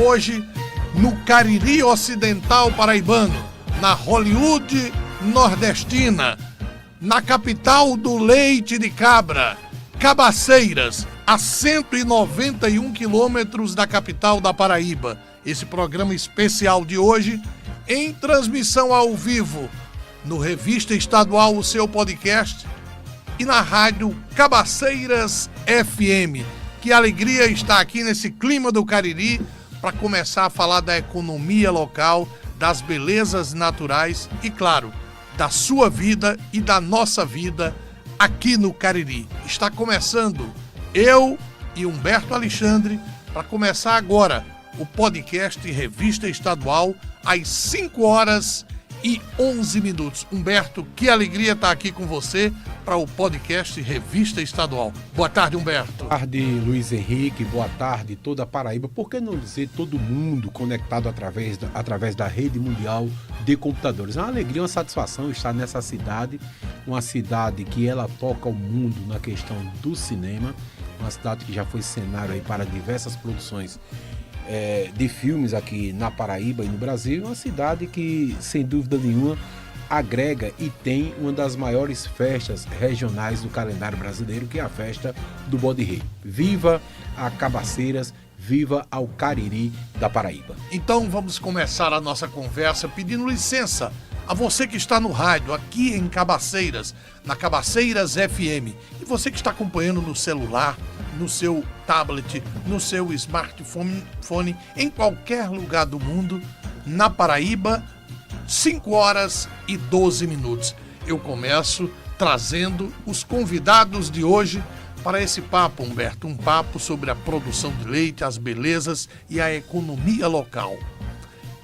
Hoje, no Cariri Ocidental Paraibano, na Hollywood Nordestina, na capital do leite de cabra, Cabaceiras, a 191 quilômetros da capital da Paraíba. Esse programa especial de hoje, em transmissão ao vivo, no Revista Estadual, o seu podcast, e na rádio Cabaceiras FM. Que alegria estar aqui nesse clima do Cariri para começar a falar da economia local, das belezas naturais e, claro, da sua vida e da nossa vida aqui no Cariri. Está começando eu e Humberto Alexandre para começar agora o podcast Revista Estadual às 5h11. Humberto, que alegria estar aqui com você para o podcast Revista Estadual. Boa tarde, Humberto. Boa tarde, Luiz Henrique. Boa tarde, toda a Paraíba. Por que não dizer todo mundo conectado através da rede mundial de computadores? É uma alegria, uma satisfação estar nessa cidade, uma cidade que ela toca o mundo na questão do cinema, uma cidade que já foi cenário aí para diversas produções de filmes aqui na Paraíba e no Brasil, uma cidade que, sem dúvida nenhuma, agrega e tem uma das maiores festas regionais do calendário brasileiro, que é a festa do Bode Rei. Viva a Cabaceiras, viva ao Cariri da Paraíba. Então vamos começar a nossa conversa pedindo licença a você que está no rádio, aqui em Cabaceiras, na Cabaceiras FM, e você que está acompanhando no celular, no seu tablet, no seu smartphone, em qualquer lugar do mundo, na Paraíba, 5h12. Eu começo trazendo os convidados de hoje para esse papo, Humberto, um papo sobre a produção de leite, as belezas e a economia local.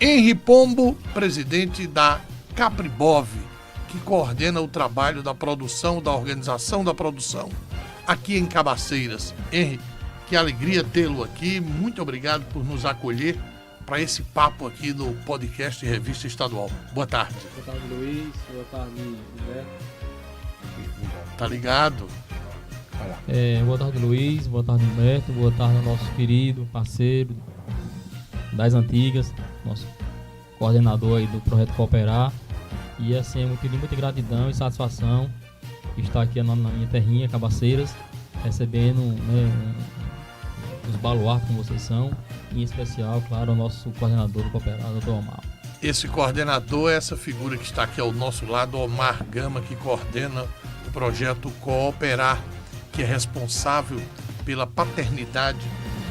Henri Pombo, presidente da Capribov, que coordena o trabalho da produção, da organização da produção aqui em Cabaceiras. Henri, que alegria tê-lo aqui, muito obrigado por nos acolher para esse papo aqui no podcast Revista Estadual. Boa tarde. Boa tarde, Luiz. Boa tarde, Humberto. Tá ligado? Boa tarde, Luiz. Boa tarde, Humberto. Boa tarde ao nosso querido parceiro das antigas, nosso coordenador aí do Projeto Cooperar. E assim, é muita gratidão e satisfação estar aqui na minha terrinha, Cabaceiras, recebendo, os baluartes como vocês são, em especial, claro, o nosso coordenador do Cooperar, Dr. Omar. Esse coordenador é essa figura que está aqui ao nosso lado, Omar Gama, que coordena o projeto Cooperar, que é responsável pela paternidade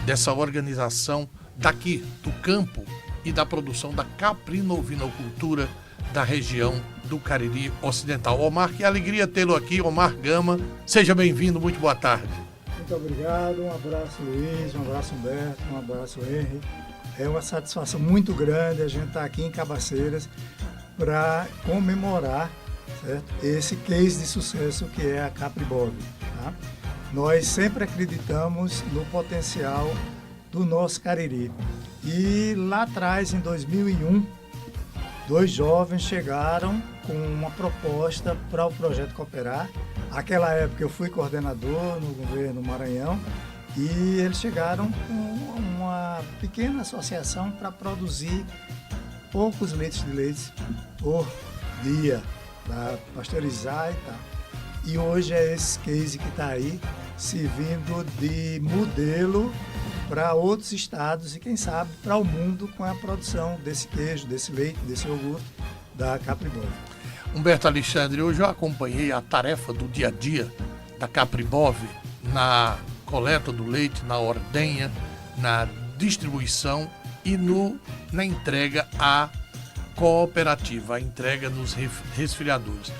dessa organização daqui, do campo e da produção da caprinovinocultura da região do Cariri Ocidental. Omar, que alegria tê-lo aqui, Omar Gama. Seja bem-vindo, muito boa tarde. Muito obrigado, um abraço, Luiz, um abraço, Humberto, um abraço, Henri. É uma satisfação muito grande a gente estar aqui em Cabaceiras para comemorar, certo, esse case de sucesso que é a Capribov. Tá? Nós sempre acreditamos no potencial do nosso Cariri. E lá atrás, em 2001, 2 jovens chegaram com uma proposta para o Projeto Cooperar. Naquela época eu fui coordenador no governo Maranhão e eles chegaram com uma pequena associação para produzir poucos litros de leite por dia, para pasteurizar e tal. E hoje é esse case que está aí, servindo de modelo para outros estados e, quem sabe, para o mundo com a produção desse queijo, desse leite, desse iogurte da Capribov. Humberto Alexandre, hoje eu acompanhei a tarefa do dia a dia da Capribov na coleta do leite, na ordenha, na distribuição e na entrega à cooperativa, a entrega nos resfriadores.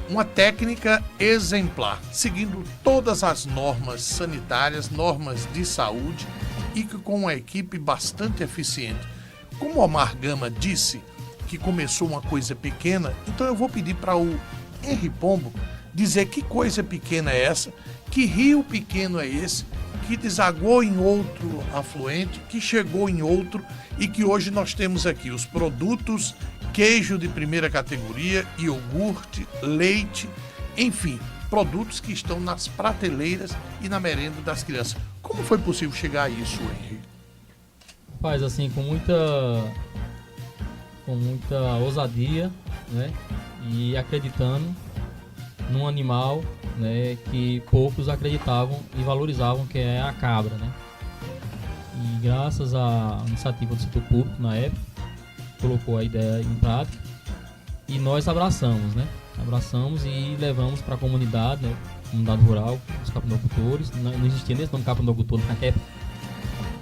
Uma técnica exemplar, seguindo todas as normas sanitárias, normas de saúde e com uma equipe bastante eficiente. Como o Omar Gama disse que começou uma coisa pequena, então eu vou pedir para o Henri Pombo dizer que coisa pequena é essa, que rio pequeno é esse, que desaguou em outro afluente, que chegou em outro e que hoje nós temos aqui os produtos, queijo de primeira categoria, iogurte, leite, enfim, produtos que estão nas prateleiras e na merenda das crianças. Como foi possível chegar a isso, Henri? Faz assim com muita ousadia, né? E acreditando num animal, né, que poucos acreditavam e valorizavam, que é a cabra, né? E graças à iniciativa do setor público na época, colocou a ideia em prática e nós abraçamos, né? Abraçamos e levamos para a comunidade, né? Comunidade rural, os capinocultores. Não existia nesse nome capinocultor na época,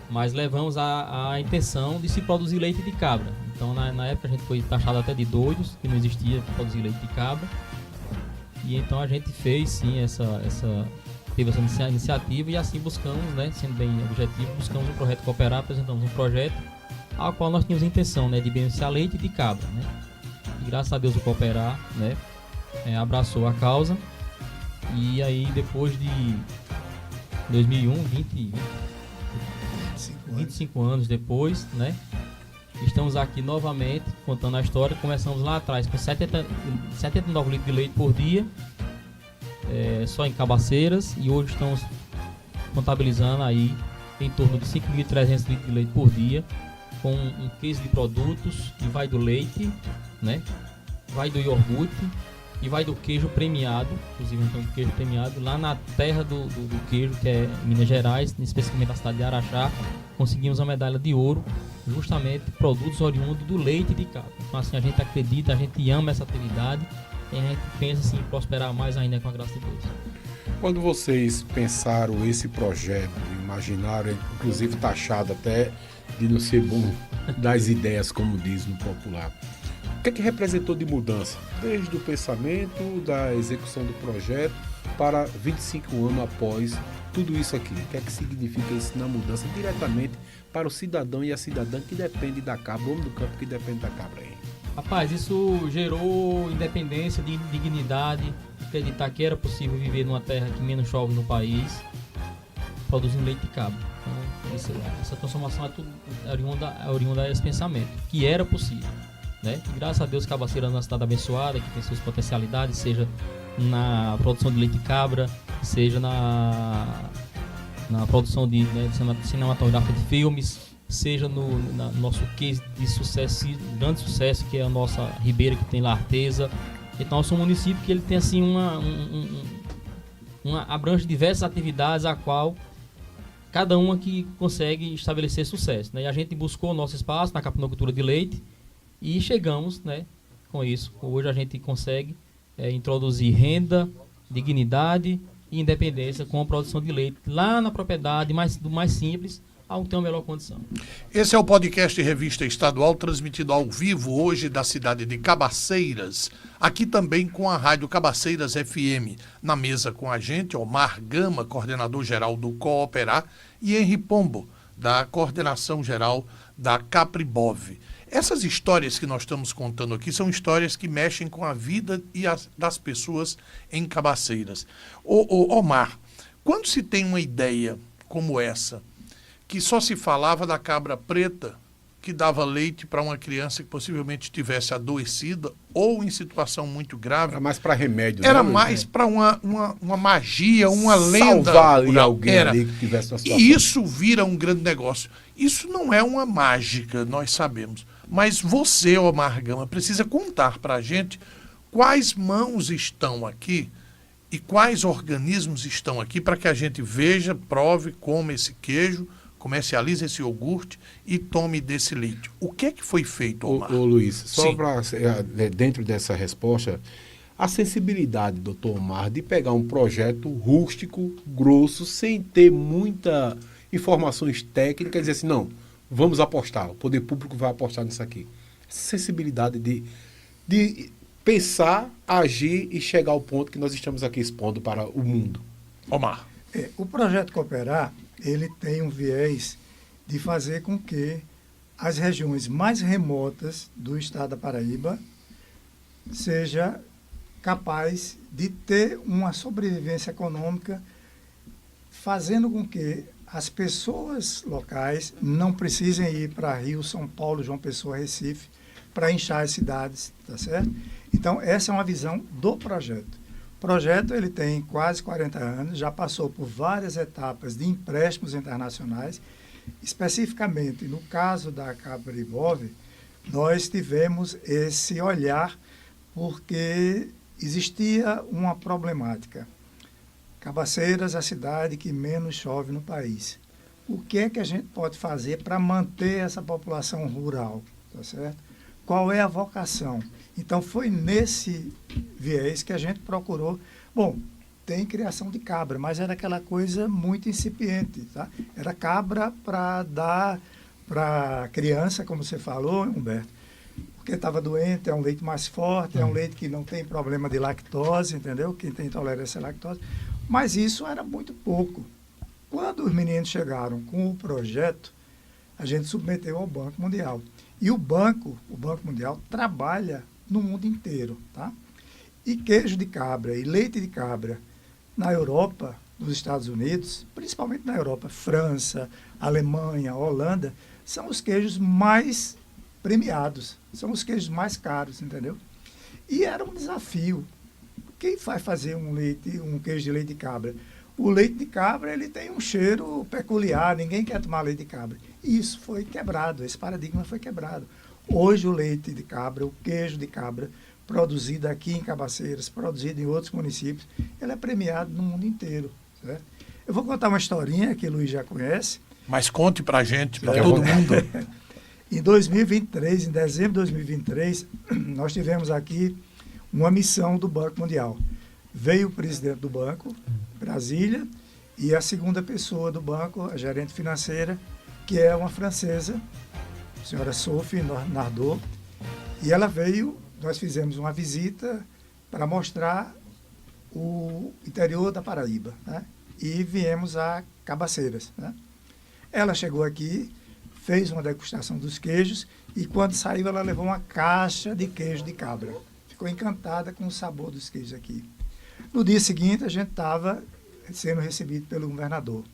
mas levamos a intenção de se produzir leite de cabra. Então na época a gente foi taxado até de doidos, que não existia produzir leite de cabra. E então a gente fez sim teve essa iniciativa e assim buscamos, né, sendo bem objetivo, buscamos um projeto cooperar, apresentamos um projeto ao qual nós tínhamos a intenção, né, de beneficiar leite de cabra, né? E graças a Deus o cooperar, né, abraçou a causa. E aí depois de 2001, 25 anos depois, né, estamos aqui novamente contando a história. Começamos lá atrás com 79 litros de leite por dia, só em Cabaceiras, e hoje estamos contabilizando aí em torno de 5.300 litros de leite por dia, com um case de produtos, e vai do leite, né, vai do iogurte e vai do queijo premiado, inclusive então o queijo premiado lá na terra do queijo, que é Minas Gerais, especificamente na cidade de Araxá. Conseguimos a medalha de ouro, justamente produtos oriundos do leite de cabra. Então assim, a gente acredita, a gente ama essa atividade e a gente pensa assim, em prosperar mais ainda com a graça de Deus. Quando vocês pensaram esse projeto, imaginaram, inclusive taxado até de não ser bom das ideias, como diz no popular, o que é que representou de mudança? Desde o pensamento, da execução do projeto, para 25 anos após tudo isso aqui. O que é que significa isso na mudança diretamente para o cidadão e a cidadã que depende da cabra, o homem do campo que depende da cabra aí? Rapaz, isso gerou independência, dignidade, acreditar que era possível viver numa terra que menos chove no país, produzindo leite de cabra. Então, essa transformação é tudo oriunda desse pensamento, que era possível, né? E graças a Deus, Cabaceiras é uma cidade abençoada, que tem suas potencialidades, seja na produção de leite de cabra, seja na produção de cinematográfica de filmes, seja no nosso case de sucesso, grande sucesso, que é a nossa Ribeira, que tem lá Artesa. Então, nós somos um município que ele tem assim abrange diversas atividades, a qual cada uma que consegue estabelecer sucesso, né? E a gente buscou o nosso espaço na capinocultura de leite e chegamos, né, com isso. Hoje a gente consegue introduzir renda, dignidade e independência com a produção de leite lá na propriedade, do mais simples ao que tem uma melhor condição. Esse é o podcast Revista Estadual, transmitido ao vivo hoje da cidade de Cabaceiras, aqui também com a Rádio Cabaceiras FM. Na mesa com a gente, Omar Gama, coordenador-geral do Cooperar, e Henri Pombo, da coordenação geral da Capribov. Essas histórias que nós estamos contando aqui são histórias que mexem com a vida das pessoas em Cabaceiras. Omar, quando se tem uma ideia como essa, que só se falava da cabra preta que dava leite para uma criança que possivelmente estivesse adoecida ou em situação muito grave. Era mais para remédio. Era mais para uma magia, uma lenda. Salvar ali alguém ali que tivesse uma situação. E isso vira um grande negócio. Isso não é uma mágica, nós sabemos. Mas você, Omar Gama, precisa contar para a gente quais mãos estão aqui e quais organismos estão aqui para que a gente veja, prove, coma esse queijo, comercialize esse iogurte e tome desse leite. O que é que foi feito, Omar? Ô Luiz, só para dentro dessa resposta, a sensibilidade, doutor Omar, de pegar um projeto rústico, grosso, sem ter muita informações técnicas, e dizer assim, não, vamos apostar, o poder público vai apostar nisso aqui. Essa sensibilidade de pensar, agir e chegar ao ponto que nós estamos aqui expondo para o mundo. Omar. O projeto Cooperar, ele tem um viés de fazer com que as regiões mais remotas do estado da Paraíba seja capaz de ter uma sobrevivência econômica, fazendo com que as pessoas locais não precisem ir para Rio, São Paulo, João Pessoa, Recife, para inchar as cidades, tá certo? Então, essa é uma visão do projeto. O projeto ele tem quase 40 anos, já passou por várias etapas de empréstimos internacionais Especificamente, no caso da Capribov, nós tivemos esse olhar porque existia uma problemática. Cabaceiras é a cidade que menos chove no país. O que é que a gente pode fazer para manter essa população rural? Tá certo? Qual é a vocação? Então, foi nesse viés que a gente procurou. Bom, tem criação de cabra, mas era aquela coisa muito incipiente. Tá? Era cabra para dar para a criança, como você falou, Humberto, porque estava doente, é um leite mais forte, é um leite que não tem problema de lactose, entendeu? Quem tem intolerância à lactose. Mas isso era muito pouco. Quando os meninos chegaram com o projeto, a gente submeteu ao Banco Mundial. E o Banco Mundial trabalha no mundo inteiro, tá? E queijo de cabra e leite de cabra na Europa, nos Estados Unidos, principalmente na Europa, França, Alemanha, Holanda, são os queijos mais premiados, são os queijos mais caros, entendeu? E era um desafio. Quem vai fazer um queijo de leite de cabra? O leite de cabra, ele tem um cheiro peculiar, ninguém quer tomar leite de cabra. E isso foi quebrado, esse paradigma foi quebrado. Hoje o leite de cabra, o queijo de cabra, produzido aqui em Cabaceiras, produzido em outros municípios, ele é premiado no mundo inteiro. Certo? Eu vou contar uma historinha que o Luiz já conhece. Mas conte para a gente, para todo mundo. Em 2023, em dezembro de 2023, nós tivemos aqui uma missão do Banco Mundial. Veio o presidente do banco, Brasília, e a segunda pessoa do banco, a gerente financeira, que é uma francesa, a senhora Sophie Nardot, e ela veio, nós fizemos uma visita para mostrar o interior da Paraíba, né? E viemos a Cabaceiras, né? Ela chegou aqui, fez uma degustação dos queijos e quando saiu ela levou uma caixa de queijo de cabra. Ficou encantada com o sabor dos queijos aqui. No dia seguinte a gente estava sendo recebido pelo governador.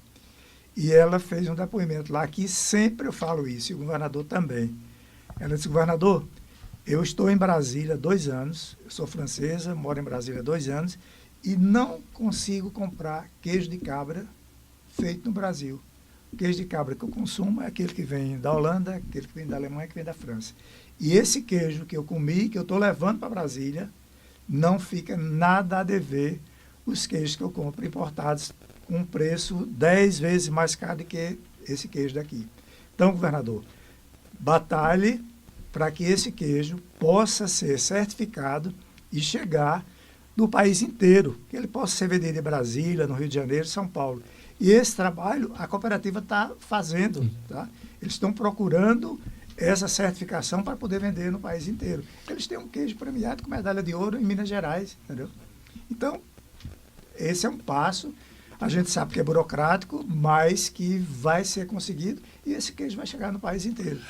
E ela fez um depoimento lá, que sempre eu falo isso, e o governador também. Ela disse: governador, eu estou em Brasília há 2 anos, eu sou francesa, moro em Brasília há 2 anos, e não consigo comprar queijo de cabra feito no Brasil. O queijo de cabra que eu consumo é aquele que vem da Holanda, aquele que vem da Alemanha, que vem da França. E esse queijo que eu comi, que eu estou levando para Brasília, não fica nada a dever os queijos que eu compro importados com um preço 10 vezes mais caro do que esse queijo daqui. Então, governador, batalhe para que esse queijo possa ser certificado e chegar no país inteiro, que ele possa ser vendido em Brasília, no Rio de Janeiro, São Paulo. E esse trabalho a cooperativa está fazendo, tá? Eles estão procurando essa certificação para poder vender no país inteiro. Eles têm um queijo premiado com medalha de ouro em Minas Gerais, entendeu? Então, esse é um passo, a gente sabe que é burocrático, mas que vai ser conseguido e esse queijo vai chegar no país inteiro.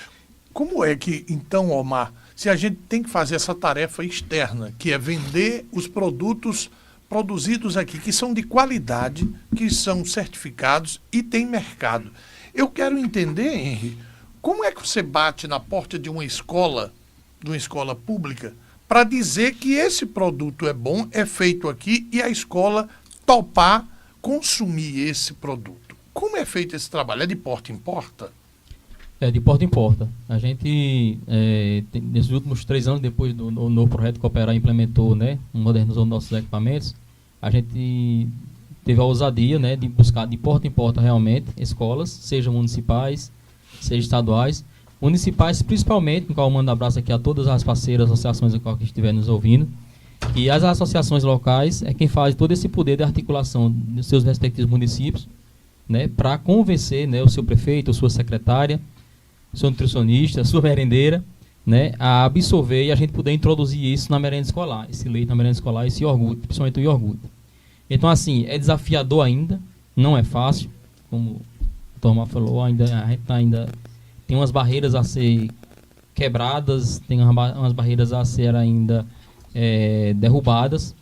Como é que, então, Omar, se a gente tem que fazer essa tarefa externa, que é vender os produtos produzidos aqui, que são de qualidade, que são certificados e tem mercado. Eu quero entender, Henry, como é que você bate na porta de uma escola pública, para dizer que esse produto é bom, é feito aqui, e a escola topar consumir esse produto? Como é feito esse trabalho? É de porta em porta? É de porta em porta. A gente, nesses últimos 3 anos, depois do novo projeto Cooperar implementou, né, modernizou nossos equipamentos, a gente teve a ousadia, né, de buscar de porta em porta realmente escolas, sejam municipais, sejam estaduais, municipais principalmente, no qual eu mando abraço aqui a todas as parceiras, associações que estiverem nos ouvindo, e as associações locais é quem faz todo esse poder de articulação dos seus respectivos municípios, né, para convencer, né, o seu prefeito, a sua secretária, o seu nutricionista, a sua merendeira, né, a absorver e a gente poder introduzir isso na merenda escolar, esse leite na merenda escolar, esse iogurte, principalmente o iogurte. Então, assim, é desafiador ainda, não é fácil, como o Tomás falou, a gente ainda tem umas barreiras a ser quebradas, tem umas barreiras a ser ainda derrubadas,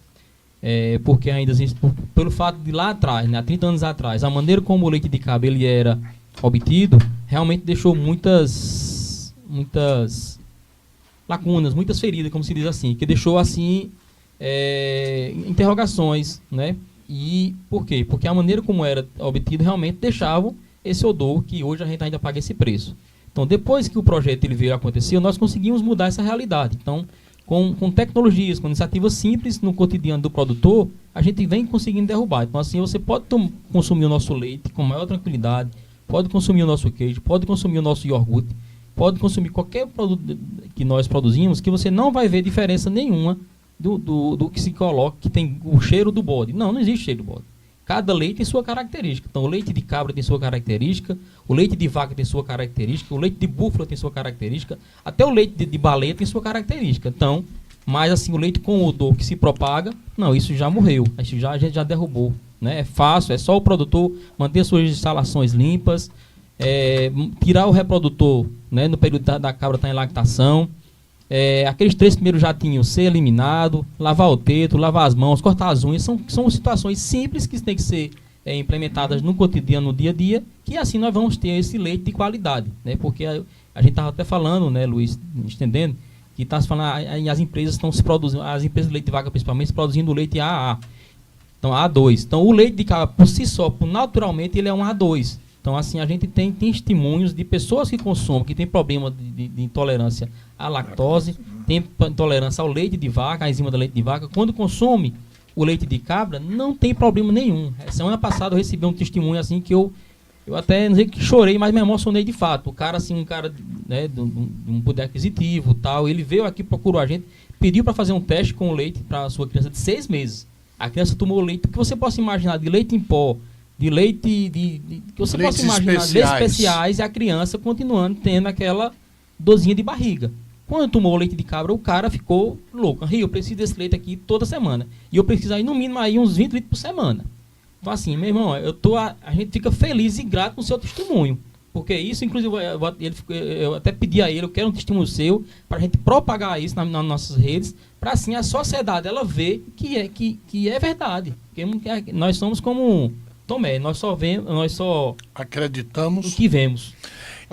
porque ainda pelo fato de lá atrás, né, há 30 anos atrás, a maneira como o leite de cabra ele era obtido, realmente deixou muitas lacunas, muitas feridas, como se diz assim, que deixou assim interrogações, né? E por quê? Porque a maneira como era obtido realmente deixava esse odor que hoje a gente ainda paga esse preço. Então, depois que o projeto ele veio a acontecer, nós conseguimos mudar essa realidade. Então, com tecnologias, com iniciativas simples no cotidiano do produtor, a gente vem conseguindo derrubar. Então, assim, você pode consumir o nosso leite com maior tranquilidade, pode consumir o nosso queijo, pode consumir o nosso iogurte, pode consumir qualquer produto que nós produzimos, que você não vai ver diferença nenhuma do que se coloca, que tem o cheiro do bode. Não existe cheiro do bode. Cada leite tem sua característica. Então, o leite de cabra tem sua característica, o leite de vaca tem sua característica, o leite de búfala tem sua característica, até o leite de baleia tem sua característica. Então, mas assim, o leite com odor que se propaga, não, isso já morreu. A gente já derrubou. Né? É fácil, é só o produtor manter suas instalações limpas, tirar o reprodutor, né, no período da cabra estar em lactação, aqueles 3 primeiros jatinhos ser eliminado, lavar o teto, lavar as mãos, cortar as unhas, são situações simples que têm que ser implementadas no cotidiano, no dia a dia, que assim nós vamos ter esse leite de qualidade, né? Porque a gente estava até falando, né, Luiz, estendendo, que está se falando, as empresas estão se produzindo, as empresas de leite de vaca principalmente, produzindo leite AA, então A2. Então o leite de cabra por si só, naturalmente, ele é um A2. Então, assim, a gente tem testemunhos de pessoas que consomem, que têm problema de intolerância à lactose, tem intolerância ao leite de vaca, à enzima do leite de vaca. Quando consome o leite de cabra, não tem problema nenhum. Semana passada eu recebi um testemunho assim que eu até, não sei que chorei, mas me emocionei de fato. O cara, assim, né, de um poder aquisitivo, tal, ele veio aqui, procurou a gente, pediu para fazer um teste com o leite para a sua criança de 6 meses. A criança tomou o leite, o que você possa imaginar, de leite em pó, de leite que você possa imaginar, leites especiais, e a criança continuando tendo aquela dorzinha de barriga. Quando tomou o leite de cabra, o cara ficou louco. Eu preciso desse leite aqui toda semana. E eu preciso aí, no mínimo, aí uns 20 litros por semana. Então, assim, meu irmão, a gente fica feliz e grato com o seu testemunho. Porque isso, inclusive, eu até pedi a ele, eu quero um testemunho seu, para a gente propagar isso nas nossas redes, para assim a sociedade ela ver que é verdade. Porque nós somos como Tomé, nós só acreditamos o que vemos.